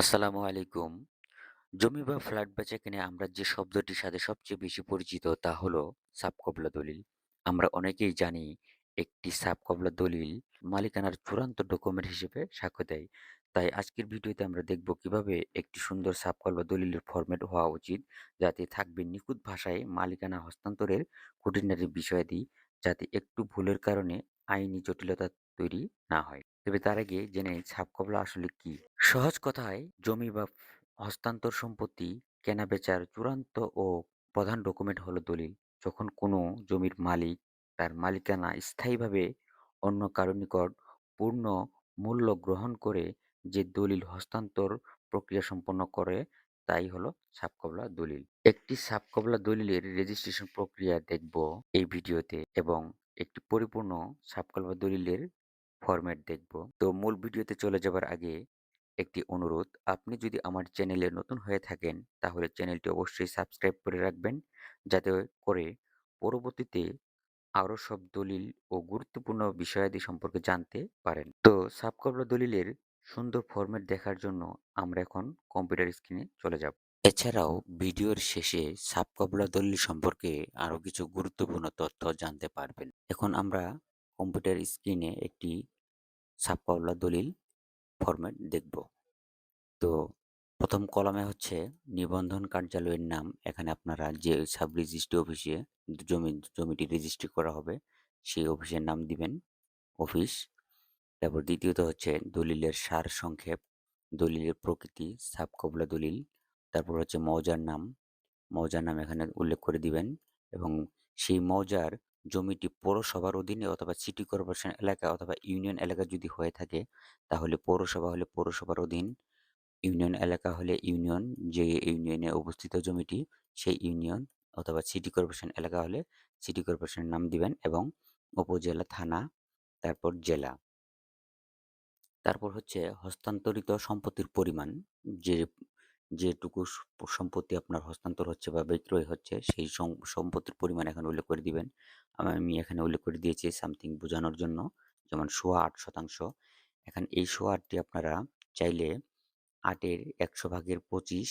আসসালামু আলাইকুম। জমি বা ফ্ল্যাট বেচাকেনায় আমরা যে শব্দটির সাথে সবচেয়ে বেশি পরিচিত তা হলো সাবকবলা দলিল। আমরা অনেকেই জানি একটি সাবকবলা দলিল মালিকানার চূড়ান্ত ডকুমেন্ট হিসেবে সাক্ষ্য দেয়। তাই আজকের ভিডিওতে আমরা দেখব কিভাবে একটি সুন্দর সাবকবলা দলিলের ফরম্যাট হওয়া উচিত, যাতে থাকবে নিখুঁত ভাষায় মালিকানা হস্তান্তরের খুঁটিনাটি বিষয়াদি, যাতে একটু ভুলের কারণে আইনি জটিলতা তৈরি না হয়। তবে তার আগে জেনে নিই সাবকবলা আসলে কি? সহজ কথায় জমি বা হস্তান্তর সম্পত্তি কেনাবেচার চূড়ান্ত ও প্রধান ডকুমেন্ট হলো দলিল। যখন কোনো জমির মালিক তার মালিকানা স্থায়ীভাবে অন্য কারো নিকট পূর্ণ মূল্য গ্রহণ করে যে দলিল হস্তান্তর প্রক্রিয়া সম্পন্ন করে, তাই হলো সাবকবলা দলিল। একটি সাবকবলা দলিলের রেজিস্ট্রেশন প্রক্রিয়া দেখব এই ভিডিওতে, এবং একটি পরিপূর্ণ সাবকবলা দলিলের ফরম্যাট দেখব। তো মূল ভিডিওতে চলে যাবার আগে একটি অনুরোধ, আপনি যদি আমার চ্যানেলে নতুন হয়ে থাকেন তাহলে চ্যানেলটি অবশ্যই সাবস্ক্রাইব করে রাখবেন, যাতে করে পরবর্তীতে আরও সব দলিল ও গুরুত্বপূর্ণ বিষয়াদি সম্পর্কে জানতে পারেন। তো সাবকবলা দলিলের সুন্দর ফরম্যাট দেখার জন্য আমরা এখন কম্পিউটার স্ক্রিনে চলে যাব। এছাড়াও ভিডিওর শেষে সাবকবলা দলিল সম্পর্কে আরও কিছু গুরুত্বপূর্ণ তথ্য জানতে পারবেন। এখন আমরা কম্পিউটার স্ক্রিনে একটি সাবকবলা দলিল ফরম্যাট দেখব। তো প্রথম কলামে হচ্ছে নিবন্ধন কার্যালয়ের নাম। এখানে আপনারা যে সাব রেজিস্ট্রি অফিসে জমিটি রেজিস্ট্রি করা হবে সেই অফিসের নাম দিবেন, অফিস। তারপর দ্বিতীয়ত হচ্ছে দলিলের সারসংক্ষেপ, দলিলের প্রকৃতি, সাবকবলা দলিল। তারপর হচ্ছে মৌজার নাম, মৌজার নাম এখানে উল্লেখ করে দিবেন, এবং সেই মৌজার জমিটি পৌরসভার অধীনে অথবা সিটি কর্পোরেশন এলাকা অথবা ইউনিয়ন এলাকা যদি হয়ে থাকে, তাহলে পৌরসভা হলে পৌরসভার অধীন, ইউনিয়ন এলাকা হলে ইউনিয়ন, যে ইউনিয়নে অবস্থিত জমিটি সেই ইউনিয়ন, অথবা সিটি কর্পোরেশন এলাকা হলে সিটি কর্পোরেশনের নাম দিবেন, এবং উপজেলা, থানা, তারপর জেলা। তারপর হচ্ছে হস্তান্তরিত সম্পত্তির পরিমাণ, যে যেটুকু সম্পত্তি আপনার হস্তান্তর হচ্ছে বা বিক্রয় হচ্ছে সেই সম্পত্তির পরিমাণ এখানে উল্লেখ করে দিবেন। আমি এখানে উল্লেখ করে দিয়েছি সামথিং বোঝানোর জন্য, যেমন ৮.৮%। এখন এই ৮.৮টি আপনারা চাইলে ৮-এর ১০০ ভাগের ২৫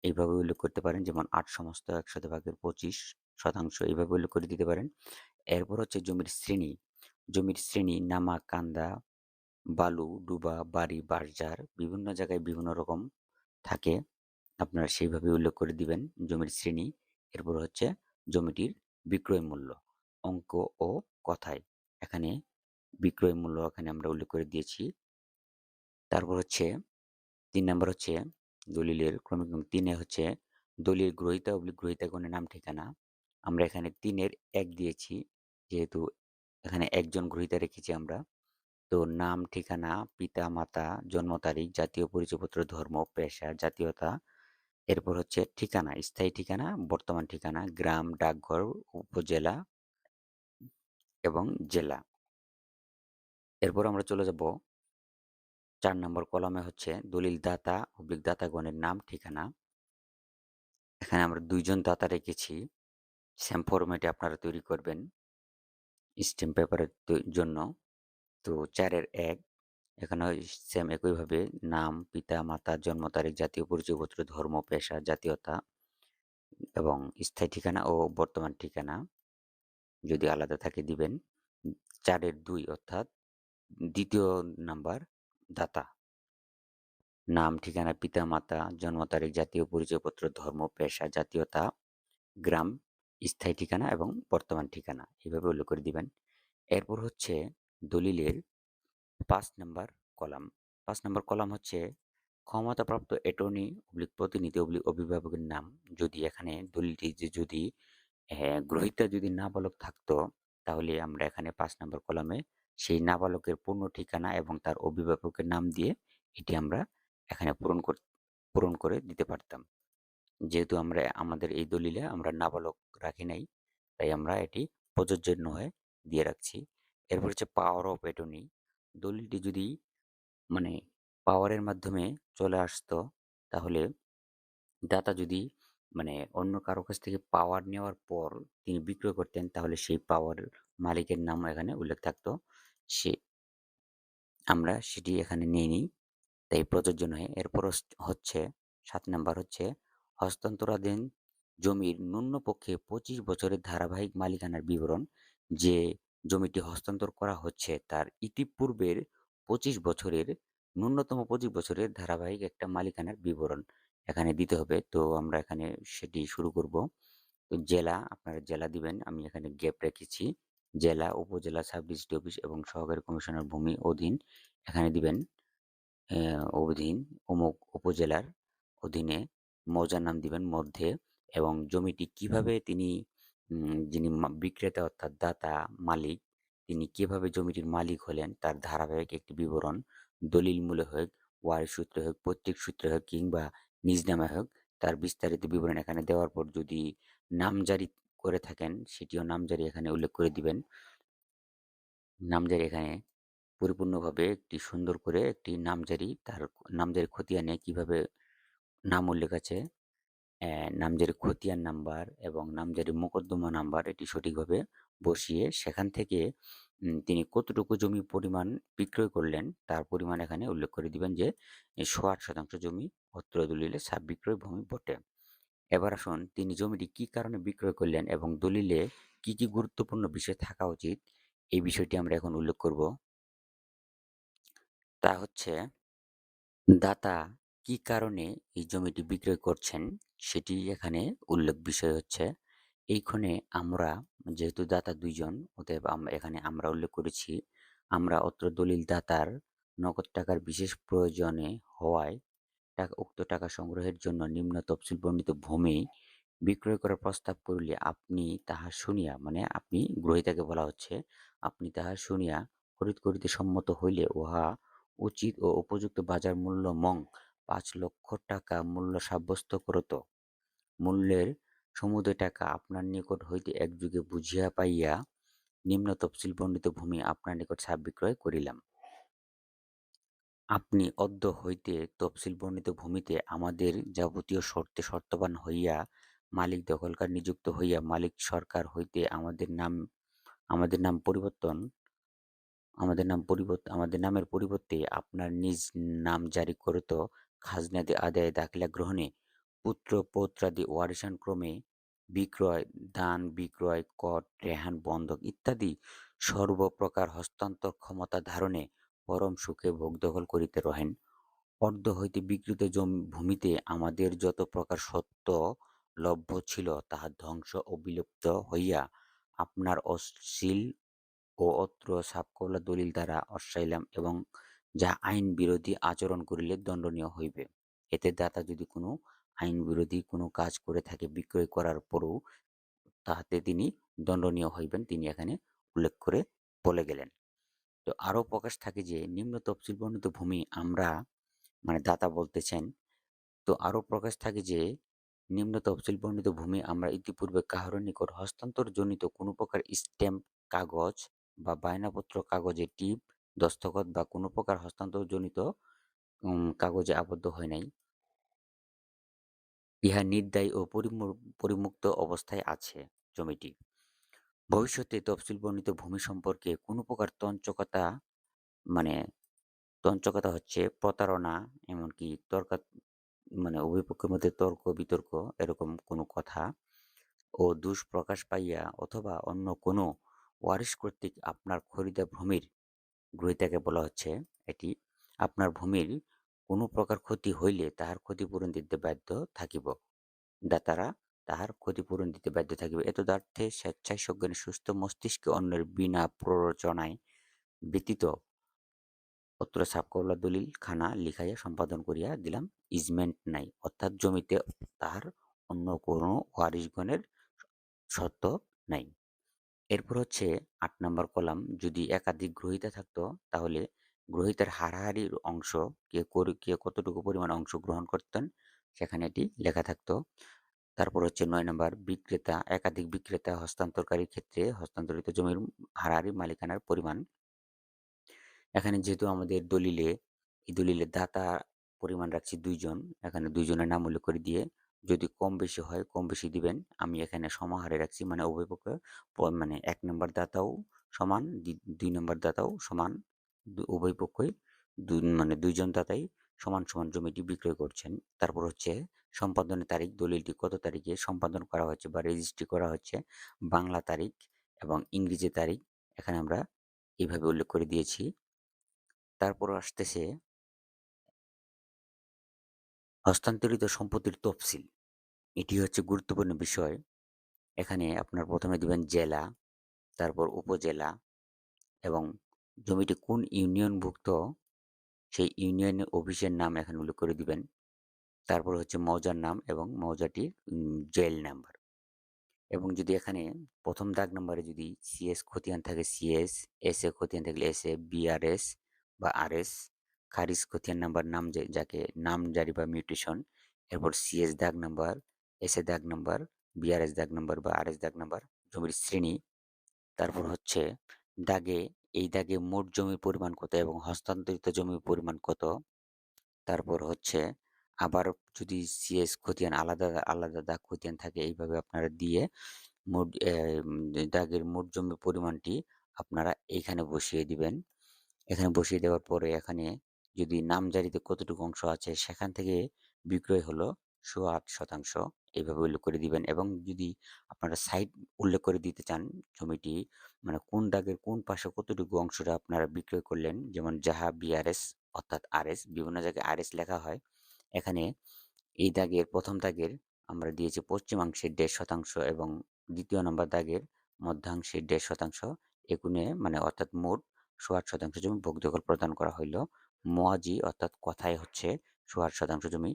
এইভাবে উল্লেখ করতে পারেন। যেমন ৮ সমস্ত ১০০ ভাগের ২৫% এইভাবে উল্লেখ করে দিতে পারেন। এরপর হচ্ছে জমির শ্রেণী। জমির শ্রেণী নামা, কান্দা, বালু, ডুবা, বাড়ি, বাঁশঝাড় বিভিন্ন জায়গায় বিভিন্ন রকম থাকে। আপনারা সেইভাবে উল্লেখ করে দিবেন জমির শ্রেণী। এরপর হচ্ছে জমিটির বিক্রয় মূল্য, অঙ্ক ও কথায়। এখানে বিক্রয় মূল্য এখানে আমরা উল্লেখ করে দিয়েছি। তারপর হচ্ছে ৩ নাম্বার হচ্ছে দলিলের ক্রমিক নং ৩ এ হচ্ছে দলিল গ্রহীতাগণের নাম ঠিকানা। আমরা এখানে ৩ এর ১ দিয়েছি, যেহেতু এখানে একজন গ্রহীতা রেখেছি আমরা। তো নাম, ঠিকানা, পিতা-মাতা, জন্ম তারিখ, জাতীয় পরিচয়পত্র, ধর্ম, পেশা, জাতীয়তা। এরপর হচ্ছে ঠিকানা, স্থায়ী ঠিকানা, বর্তমান ঠিকানা, গ্রাম, ডাকঘর, উপজেলা এবং জেলা। এরপর আমরা চলে যাব ৪ নম্বর কলামে, হচ্ছে দলিল দাতা/দাতাগণের নাম, ঠিকানা। এখানে আমরা ২ জন দাতা রেখেছি। সেম ফরম্যাটে আপনারা তৈরি করবেন স্ট্যাম্প পেপারের জন্য। তো ৪ এর ১, এখানেও সেম একইভাবে নাম, পিতা-মাতা, জন্ম তারিখ, জাতীয় পরিচয়পত্র, ধর্ম, পেশা, জাতীয়তা এবং স্থায়ী ঠিকানা ও বর্তমান ঠিকানা যদি আলাদা থাকে দিবেন। ৪ এর ২ অর্থাৎ ২য় নাম্বার দাতা। নাম, ঠিকানা, পিতা-মাতা, জন্ম তারিখ, জাতীয় পরিচয়পত্র, ধর্ম, পেশা, জাতীয়তা, গ্রাম, স্থায়ী ঠিকানা এবং বর্তমান ঠিকানা এভাবে উল্লেখ করে দিবেন। এরপর হচ্ছে দলিলের ৫ নাম্বার কলাম। ৫ নাম্বার কলাম হচ্ছে ক্ষমতাপ্রাপ্ত অ্যাটর্নি/প্রতিনিধি/অভিভাবকের নাম। যদি এখানে দলিলটি যদি গ্রহীতা যদি নাবালক থাকতো, তাহলে আমরা এখানে ৫ নাম্বার কলামে সেই নাবালকের পূর্ণ ঠিকানা এবং তার অভিভাবকের নাম দিয়ে এটি আমরা এখানে পূরণ করে দিতে পারতাম। যেহেতু আমাদের এই দলিলে আমরা নাবালক রাখি নাই, তাই আমরা এটি প্রযোজ্য নয় দিয়ে রাখছি। এরপর হচ্ছে পাওয়ার অফ অ্যাটর্নি। দলিলটি যদি মানে পাওয়ারের মাধ্যমে চলে আসতো, তাহলে দাতা যদি অন্য কারো কাছ থেকে পাওয়ার নেওয়ার পর তিনি বিক্রয় করতেন, তাহলে সেই পাওয়ার মালিকের নাম এখানে উল্লেখ থাকতো। সে আমরা সেটি এখানে নেইনি। তাই প্রযোজ্য নয়। এরপর হচ্ছে ৭ নাম্বার হচ্ছে হস্তান্তরাধীন জমির ন্যূনপক্ষে ২৫ বছরের ধারাবাহিক মালিকানার বিবরণ। যে জমিটি হস্তান্তর করা হচ্ছে তার ইতিপূর্বের ২৫ বছরের ন্যূনতম ২৫ বছরের ধারাবাহিক একটা মালিকানার বিবরণ এখানে দিতে হবে। তো আমরা এখানে সেটি শুরু করব। তো জেলা, আপনারা জেলা দিবেন। আমি এখানে গ্যাপ রেখেছি। জেলা, উপজেলা, সাব রেজিস্ট্রি অফিস এবং সহকারী কমিশনার ভূমি অধীন এখানে দিবেন। অধীন অমুক উপজেলার অধীনে মৌজার নাম দিবেন মধ্যে এবং জমিটি কিভাবে তিনি যিনি বিক্রেতা অর্থাৎ দাতা, মালিক, তিনি কিভাবে জমিটির মালিক হলেন তার ধারাবাহিক একটি বিবরণ, দলিল-মূলে হোক, ওয়ারিশ সূত্রে হোক, পৈতৃক সূত্রে হোক কিংবা নিজ নামে হোক, তার বিস্তারিত বিবরণ এখানে দেওয়ার পর যদি নামজারি করে থাকেন সেটিও নামজারি এখানে উল্লেখ করে দিবেন। নামজারি এখানে পরিপূর্ণভাবে একটি সুন্দর করে একটি নামজারি, তার নামজারির খতিয়ানে কিভাবে নাম উল্লেখ আছে, নামজারির খতিয়ান নাম্বার এবং নামজারির মোকদ্দমা নাম্বার এটি সঠিকভাবে বসিয়ে সেখান থেকে তিনি কতটুকু জমি পরিমাণ বিক্রয় করলেন তার পরিমাণ এখানে উল্লেখ করে দিবেন যে ১০৮% জমি অত্র দলিলে সাব বিক্রয় ভূমি বটে। এবার আসুন তিনি জমিটি কী কারণে বিক্রয় করলেন এবং দলিলে কি গুরুত্বপূর্ণ বিষয় থাকা উচিত এই বিষয়টি আমরা এখন উল্লেখ করব। তা হচ্ছে দাতা কি কারণে এই জমিটি বিক্রয় করছেন সেটি এখানে উল্লেখ বিষয় হচ্ছে এইখানে আমরা যেহেতু দাতা ২ জন অতএব এখানে আমরা উল্লেখ করেছি আমরা অত্র দলিল দাতার নগদ টাকার বিশেষ প্রয়োজনে হওয়ায় উক্ত টাকা সংগ্রহের জন্য নিম্ন তফসিল বর্ণিত ভূমি বিক্রয় করার প্রস্তাব করিলে আপনি তাহা শুনিয়া মানে আপনি গ্রহীতাকে বলা হচ্ছে আপনি তাহা শুনিয়া খরিদ করিতে সম্মত হইলে উহা উচিত ও উপযুক্ত বাজার মূল্য মং ৫,০০,০০০ টাকা মূল্য সাব্যস্ত করত। মূল্যের সমুদয় টাকা আপনার নিকট হইতে একযোগে বুঝিয়া পাইয়া নিম্ন তফসিল বর্ণিত ভূমি আপনার নিকট সাব বিক্রয় করিলাম। আপনি অদ্য হইতে তফসিল বর্ণিত ভূমিতে আমাদের যাবতীয় শর্তে শর্তবান হইয়া মালিক দখলকার নিযুক্ত হইয়া মালিক সরকার হইতে আমাদের নাম পরিবর্তন আমাদের নামের পরিবর্তে আপনার নিজ নাম জারি করত খাজনাদি আদায়ে দাখিলা গ্রহণে পুত্র পৌত্রাদি ওয়ারিশান ক্রমে বিক্রয় দান বিক্রয় কর রেহান বন্ধক ইত্যাদি সর্বপ্রকার হস্তান্তর ক্ষমতা ধারণে পরম সুখে ভোগ দখল করিতে রহেন। অর্ধ হইতে বিকৃত ভূমিতে আমাদের যত প্রকার সত্য লভ্য ছিল তাহা ধ্বংস ও বিলুপ্ত হইয়া আপনার অশ্লীল ও অত্র সাবকবলা দলিল দ্বারা অশ্রাইলাম এবং যা আইন বিরোধী আচরণ করিলে দণ্ডনীয় হইবে। এতে দাতা যদি কোনো আইন বিরোধী কোনো কাজ করে থাকে বিক্রয় করার পরও তাহাতে তিনি দণ্ডনীয় হইবেন তিনি এখানে উল্লেখ করে বলে গেলেন। তো আরও প্রকাশ থাকে যে নিম্ন তফসিল বর্ণিত ভূমি আমরা মানে দাতা বলতেছেন তো আরও প্রকাশ থাকে যে নিম্ন তফসিল বর্ণিত ভূমি আমরা ইতিপূর্বে কাহারও নিকট হস্তান্তরজনিত কোনো প্রকার স্ট্যাম্প কাগজ বা বায়নাপত্র কাগজে টিপ দস্তখত বা কোনো প্রকার হস্তান্তরজনিত কাগজে আবদ্ধ হয় নাই। ইহা নির্দায়ী ও পরিমুক্ত অবস্থায় আছে জমিটি। ভবিষ্যতে তফসিল বর্ণিত ভূমি সম্পর্কে কোনো প্রকার মানে তঞ্চকতা হচ্ছে প্রতারণা এমনকি মানে উভয় পক্ষের মধ্যে তর্ক বিতর্ক এরকম কোনো কথা ও দুষ্প্রকাশ পাইয়া অথবা অন্য কোনো ওয়ারিশ কর্তৃক আপনার খরিদা ভূমির গ্রহীতাকে বলা হচ্ছে এটি আপনার ভূমির কোনো প্রকার ক্ষতি হইলে তাহার ক্ষতিপূরণ দিতে বাধ্য থাকিব। দাতারা তাহার ক্ষতিপূরণ দিতে বাধ্য থাকিবে। এতদার্থে স্বেচ্ছায় সজ্ঞানে সুস্থ মস্তিষ্কে অন্যের বিনা প্ররোচনায় ব্যতীত অত্র সাবকবলা দলিল খানা লিখাইয়া সম্পাদন করিয়া দিলাম ইজমেন্ট নাই অর্থাৎ জমিতে তাহার অন্য কোনো ওয়ারিশগণের সত্ত্ব নাই। এরপর হচ্ছে ৮ নাম্বার কলাম যদি একাধিক গ্রহীতা থাকতো তাহলে গ্রহীতার হারাহারির অংশ কে কতটুকু পরিমাণ অংশ গ্রহণ করতেন সেখানে এটি লেখা থাকতো। তারপর হচ্ছে ৯ নাম্বার একাধিক বিক্রেতা হস্তান্তরকারীর ক্ষেত্রে হস্তান্তরিত জমির হারাহারি মালিকানার পরিমাণ। এখানে যেহেতু আমাদের এই দলিলে দাতা পরিমাণ রাখছি ২ জন, এখানে ২ জনের নাম উল্লেখ করে দিয়ে যদি কম বেশি হয় কম বেশি দিবেন। আমি এখানে সমাহারে রাখছি মানে উভয় পক্ষ মানে ১ নাম্বার দাতাও সমান, ২ নাম্বার দাতাও সমান। উভয় পক্ষই মানে ২ জন দাতাই সমান, সমান জমিটি বিক্রয় করছেন। তারপর হচ্ছে সম্পাদনের তারিখ, দলিলটি কত তারিখে সম্পাদন করা হচ্ছে বা রেজিস্ট্রি করা হচ্ছে, বাংলা তারিখ এবং ইংরেজি তারিখ এখানে আমরা এভাবে উল্লেখ করে দিয়েছি। তারপর আসতেছে হস্তান্তরিত সম্পত্তির তফসিল। এটি হচ্ছে গুরুত্বপূর্ণ বিষয়। এখানে আপনার ১ম এ দিবেন জেলা, তারপর উপজেলা এবং জমিটি কোন ইউনিয়নভুক্ত সেই ইউনিয়নের অফিসের নাম এখানে উল্লেখ করে দিবেন। তারপর হচ্ছে মৌজার নাম এবং মৌজাটির জেল নাম্বার। এবং যদি এখানে ১ম দাগ নম্বরে যদি সিএস খতিয়ান থাকে সিএস, এসএ খতিয়ান থাকলে এসএ, বিআরএস বা আরএস, খারিজ খতিয়ান নাম্বার নাম যাকে নামজারি বা মিউটেশন, এরপর সিএস দাগ নাম্বার, এসএ দাগ নাম্বার, বিআরএস দাগ নাম্বার বা আরএস দাগ নাম্বার, জমির শ্রেণী, তারপর হচ্ছে দাগে এই দাগে মোট জমির পরিমাণ কত এবং হস্তান্তরিত জমির পরিমাণ কত, তারপর হচ্ছে আবার যদি সিএস খতিয়ান আলাদা, আলাদা দাগ খতিয়ান থাকে এইভাবে আপনারা দিয়ে মোট দাগের মোট জমির পরিমাণটি আপনারা এইখানে বসিয়ে দিবেন। এখানে বসিয়ে দেওয়ার পরে এখানে যদি নামজারিতে কতটুকু অংশ আছে সেখান থেকে বিক্রয় হলো ৮% এইভাবে উল্লেখ করে দিবেন এবং যদি আপনারা সাইড উল্লেখ করে দিতে চান জমিটি মানে কোন দাগের কোন পাশে কতটুকু অংশটা আপনারা বিক্রয় করলেন যেমন যাহা বিআরএস অর্থাৎ আরএস বিভিন্ন জায়গায় আরএস লেখা হয়। এখানে এই দাগের ১ম দাগের আমরা দিয়েছি পশ্চিমাংশে ১.৫% এবং ২য় নম্বর দাগের মধ্যাংশে ১.৫% একুনে মানে অর্থাৎ মোট ৮০% জমি ভোগ দখল প্রদান করা হইল। মোয়াজি অর্থাৎ কথায় হচ্ছে ৮০% জমি।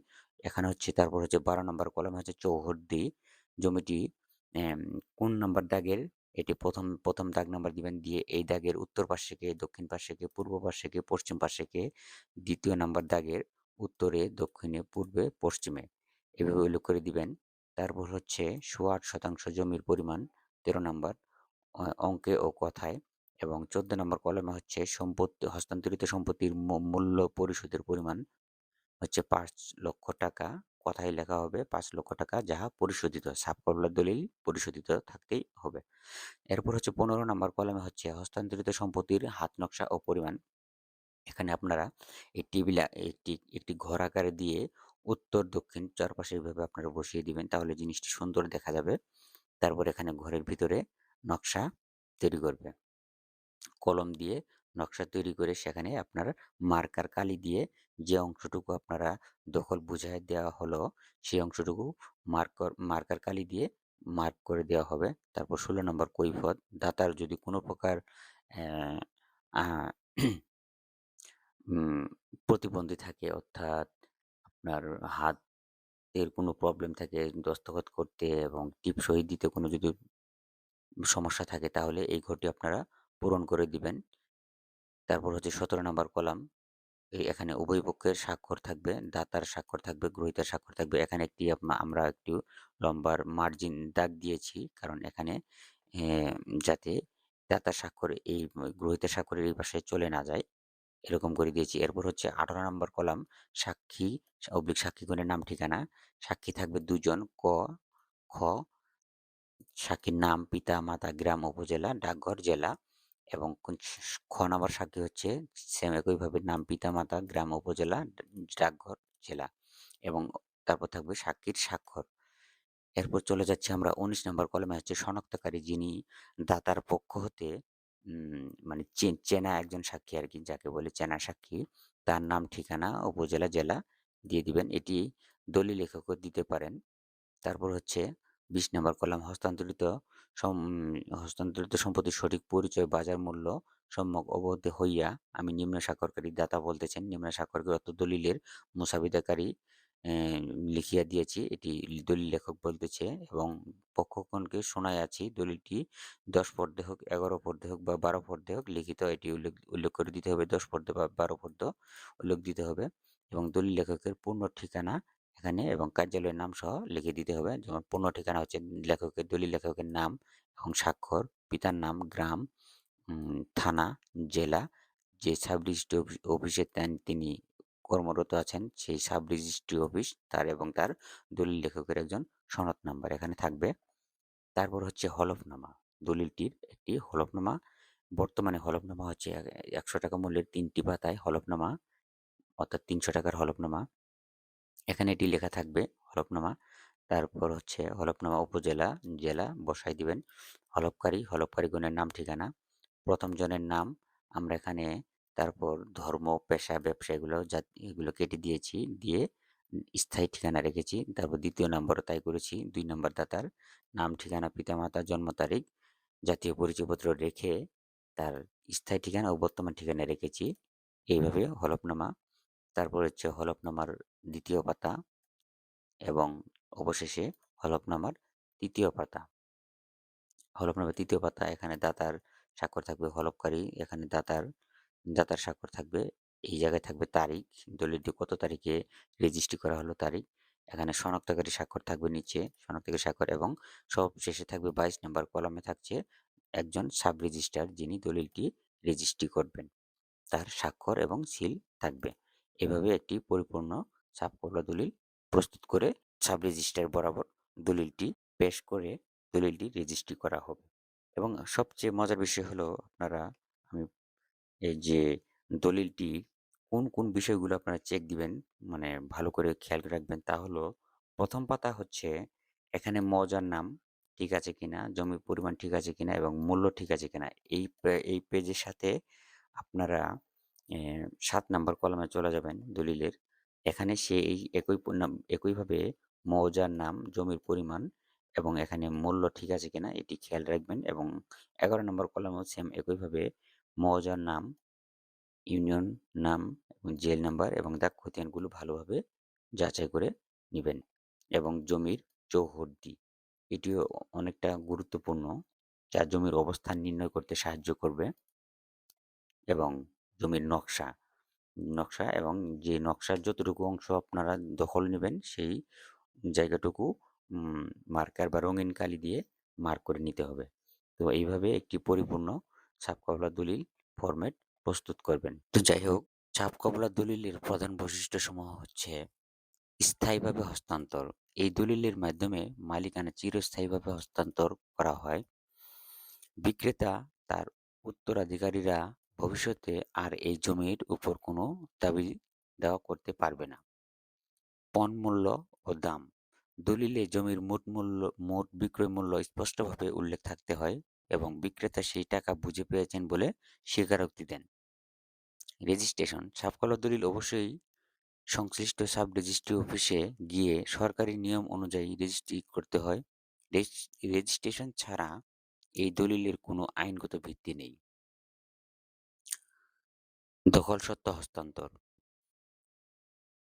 এখানে হচ্ছে তারপর হচ্ছে ১২ নম্বর কলমে হচ্ছে চৌহদ্দি জমিটি এম কোন নাম্বার দাগের এটি ১ম দাগ নাম্বার দিবেন দিয়ে এই দাগের উত্তর পার্শ্বে কে, দক্ষিণ পার্শ্বে কে, পূর্ব পার্শ্বে কে, পশ্চিম পার্শ্বে কে, ২য় নাম্বার দাগের উত্তরে, দক্ষিণে, পূর্বে, পশ্চিমে এভাবে উল্লেখ করে দিবেন। তারপর হচ্ছে ৮০% জমির পরিমাণ ১৩ নাম্বার অঙ্কে ও কথায় এবং ১৪ নম্বর কলমে হচ্ছে সম্পত্তি হস্তান্তরিত সম্পত্তির মূল্য পরিশোধের পরিমাণ হচ্ছে ৳৫,০০,০০০ কথায় লেখা হবে ৳৫,০০,০০০ যাহা পরিশোধিত সাবকবলা দলিল পরিশোধিত থাকতেই হবে। এরপর হচ্ছে ১৫ নম্বর কলমে হচ্ছে হস্তান্তরিত সম্পত্তির হাত নকশা ও পরিমাণ। এখানে আপনারা এই টেবিলে একটি ঘর আকারে দিয়ে উত্তর, দক্ষিণ চারপাশে এভাবে আপনারা বসিয়ে দিবেন। তাহলে জিনিসটি সুন্দর দেখা যাবে। তারপর এখানে ঘরের ভিতরে নকশা তৈরি করবে। কলম দিয়ে নকশা তৈরি করে সেখানে আপনার মার্কার কালি দিয়ে যে অংশটুকু আপনারা দখল বুঝায় দেওয়া হলো, সেই অংশটুকু মার্কার কালি দিয়ে মার্ক করে দেওয়া হবে। তারপর ১৬ নম্বর কৈফিয়ত দাতার যদি কোনো প্রকার অ্যা আ উম প্রতিবন্ধী থাকে অর্থাৎ আপনার হাতের কোনো প্রবলেম থাকে দস্তখত করতে এবং টিপ সই দিতে কোনো যদি সমস্যা থাকে তাহলে এই ঘরটি আপনারা পূরণ করে দিবেন। তারপর হচ্ছে ১৭ নাম্বার কলাম এখানে উভয় পক্ষের স্বাক্ষর থাকবে, দাতার স্বাক্ষর থাকবে, গ্রহীতার স্বাক্ষর থাকবে। এখানে একটি আমরা একটু লম্বার মার্জিন দাগ দিয়েছি। কারণ এখানে যাতে দাতার স্বাক্ষর এই গ্রহীতার স্বাক্ষরের এই পাশে চলে না যায়। এরকম করে দিয়েছি। এরপর হচ্ছে ১৮ নম্বর কলাম সাক্ষী সাক্ষীগণের নাম ঠিকানা। সাক্ষী থাকবে ২ জন খ সাক্ষীর নাম, পিতা, মাতা, গ্রাম, উপজেলা, ডাকঘর, জেলা এবং খ নাম্বার সাক্ষী হচ্ছে সেম একইভাবে নাম, পিতা, মাতা, গ্রাম, উপজেলা, ডাকঘর, জেলা এবং তারপর থাকবে সাক্ষীর স্বাক্ষর। এরপর চলে যাচ্ছি আমরা ১৯ নম্বর কলমে হচ্ছে শনাক্তকারী যিনি দাতার পক্ষ হতে মানে চেনা একজন সাক্ষী আরকি যাকে বলে চেনা সাক্ষী। তার নাম, ঠিকানা, উপজেলা, জেলা দিয়ে দিবেন। এটি দলিল লেখকও দিতে পারেন। তারপর হচ্ছে ২০ নম্বর কলাম সম হস্তান্তরিত সম্পত্তির সঠিক পরিচয়, বাজার মূল্য সম্যক অবগত হইয়া আমি নিম্ন স্বাক্ষরকারী দাতা বলতেছেন, নিম্ন স্বাক্ষরকারী অর্থ দলিলের মুসাবিদাকারী লিখিয়া দিয়েছি। এটি দলিল লেখক বলতেছে এবং পক্ষগণকে শোনাইয়াছি দলিলটি ১০ ফর্দে হোক, ১১ ফর্দে হোক বা ১২ ফর্দে হোক লিখিত এটি উল্লেখ করে দিতে হবে ১০ ফর্দে বা ১২ ফর্দ উল্লেখ দিতে হবে এবং দলিল লেখকের পূর্ণ ঠিকানা এখানে এবং কার্যালয়ের নাম সহ লিখে দিতে হবে। যেমন পূর্ণ ঠিকানা হচ্ছে দলিল লেখকের নাম এবং স্বাক্ষর, পিতার নাম, গ্রাম, থানা, জেলা, যে সাব রেজিস্ট্রি অফিসে তিনি কর্মরত আছেন সেই সাব রেজিস্ট্রি অফিস তার এবং তার দলিল লেখকের একজন সনদ নাম্বার এখানে থাকবে। তারপর হচ্ছে হলফনামা। দলিলটির একটি হলফনামা বর্তমানে হলফনামা হচ্ছে ৳১০০ মূল্যের ৩ টি পাতায় হলফনামা অর্থাৎ ৩০০ টাকার হলফনামা। এখানে এটি লেখা থাকবে হলফনামা। তারপর হচ্ছে হলফনামা উপজেলা, জেলা বসায় দিবেন। হলফকারীগণের নাম ঠিকানা। ১ম জনের নাম আমরা এখানে, তারপর ধর্ম, পেশা, ব্যবসা এগুলো কেটে দিয়েছি। দিয়ে স্থায়ী ঠিকানা রেখেছি। তারপর ২য় নম্বরও তাই করেছি। ২ নম্বর দাতার নাম, ঠিকানা, পিতামাতা, জন্ম তারিখ, জাতীয় পরিচয়পত্র রেখে তার স্থায়ী ঠিকানা ও বর্তমান ঠিকানা রেখেছি। এইভাবে হলফনামা। তারপর হচ্ছে হলফনামার ২য় পাতা এবং অবশেষে হলফনামার ৩য় পাতা। হলফনামার ৩য় পাতা, এখানে দাতার স্বাক্ষর থাকবে, হলফকারী, এখানে দাতার স্বাক্ষর থাকবে। এই জায়গায় থাকবে তারিখ, দলিলটি কত তারিখে রেজিস্ট্রি করা হলো তারিখ। এখানে শনাক্তকারী স্বাক্ষর থাকবে নিচে, শনাক্তকারী স্বাক্ষর, এবং সবশেষে থাকবে ২২ নম্বর কলামে থাকছে একজন সাব রেজিস্ট্রার যিনি দলিলটি রেজিস্ট্রি করবেন। তার স্বাক্ষর এবং সিল থাকবে। এভাবে একটি পরিপূর্ণ সাব কবলা দলিল প্রস্তুত করে সাব রেজিস্ট্রার বরাবর দলিলটি পেশ করে দলিলটি রেজিস্ট্রি করা হবে। এবং সবচেয়ে মজার বিষয় হলো, আমি এই যে দলিলটি কোন বিষয়গুলো আপনারা চেক দিবেন, মানে ভালো করে খেয়াল রাখবেন, তা হলো ১ম পাতা হচ্ছে এখানে মৌজার নাম ঠিক আছে কিনা, জমির পরিমাণ ঠিক আছে কিনা এবং মূল্য ঠিক আছে কিনা। এই পেজের সাথে আপনারা ৭ নাম্বার কলামে চলে যাবেন দলিলের। এখানে সেই একইভাবে মৌজার নাম, জমির পরিমাণ এবং এখানে মূল্য ঠিক আছে কিনা এটি খেয়াল রাখবেন, এবং ১১ নম্বর কলামেও সেম একইভাবে মৌজার নাম, ইউনিয়ন নাম এবং জেল নাম্বার এবং দাগ খতিয়ানগুলো ভালোভাবে যাচাই করে নিবেন। এবং জমির চৌহদ্দি, এটিও অনেকটা গুরুত্বপূর্ণ, যা জমির অবস্থান নির্ণয় করতে সাহায্য করবে। এবং জমির নকশা এবং যে নকশার যতটুকু অংশ আপনারা দখল নেবেন সেই জায়গাটুকু মার্কার বা রঙিন কালি দিয়ে মার্ক করে নিতে হবে। তো এইভাবে একটি পরিপূর্ণ ছাপ কবলা দলিল ফরম্যাট প্রস্তুত করবেন। তো যাই হোক, ছাপ কবলা দলিলের প্রধান বৈশিষ্ট্যসমূহ হচ্ছে স্থায়ীভাবে হস্তান্তর। এই দলিলের মাধ্যমে মালিকানা চিরস্থায়ীভাবে হস্তান্তর করা হয়। বিক্রেতা তার উত্তরাধিকারীরা ভবিষ্যতে আর এই জমির উপর কোনো দাবি দাওয়া করতে পারবে না। পণ মূল্য ও দাম, দলিলে জমির মোট বিক্রয় মূল্য স্পষ্টভাবে উল্লেখ থাকতে হয় এবং বিক্রেতা সেই টাকা বুঝে পেয়েছেন বলে স্বীকারোক্তি দেন। রেজিস্ট্রেশন, সাবকলা দলিল অবশ্যই সংশ্লিষ্ট সাব রেজিস্ট্রি অফিসে গিয়ে সরকারি নিয়ম অনুযায়ী রেজিস্ট্রি করতে হয়। রেজিস্ট্রেশন ছাড়া এই দলিলের কোনো আইনগত ভিত্তি নেই। দখল সত্ত্ব হস্তান্তর,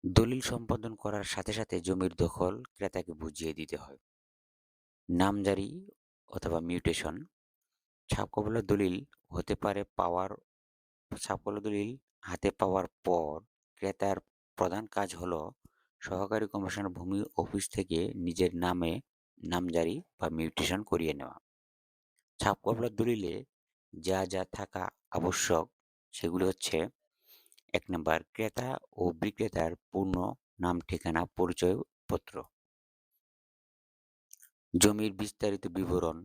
দলিল সম্পাদন করার সাথে সাথে জমির দখল ক্রেতাকে বুঝিয়ে দিতে হয়। নামজারি অথবা মিউটেশন, ছাপকবলা দলিল হতে পারে ছাপকবলা দলিল হাতে পাওয়ার পর ক্রেতার প্রধান কাজ হলো সহকারী কমিশনার ভূমি অফিস থেকে নিজের নামে নামজারি বা মিউটেশন করিয়ে নেওয়া। ছাপকবলা দলিলে যা থাকা আবশ্যক সেগুলো হচ্ছে: ১ নাম্বার, ক্রেতা ও বিক্রেতার পূর্ণ নাম, ঠিকানা, পরিচয়পত্র, জমির বিস্তারিত বিবরণ,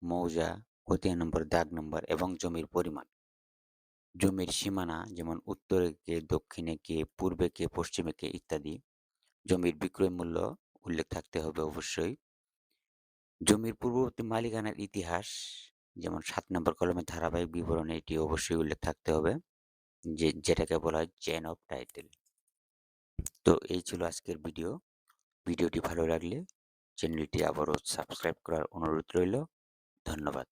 মৌজা, খতিয়ান নম্বর, দাগ নম্বর এবং জমির পরিমাণ, জমির সীমানা যেমন উত্তরে কে, দক্ষিণে কে, পূর্বে কে, পশ্চিমে কে ইত্যাদি, জমির বিক্রয় মূল্য উল্লেখ থাকতে হবে অবশ্যই, জমির পূর্ববর্তী মালিকানার ইতিহাস যেমন ৭ নম্বর কলমের ধারাবাহিক বিবরণে এটি অবশ্যই উল্লেখ থাকতে হবে, যেটাকে বলা হয় চেইন অফ টাইটেল। তো এই ছিল আজকের ভিডিও। ভিডিওটি ভালো লাগলে চ্যানেলটি আবারও সাবস্ক্রাইব করার অনুরোধ রইল। ধন্যবাদ।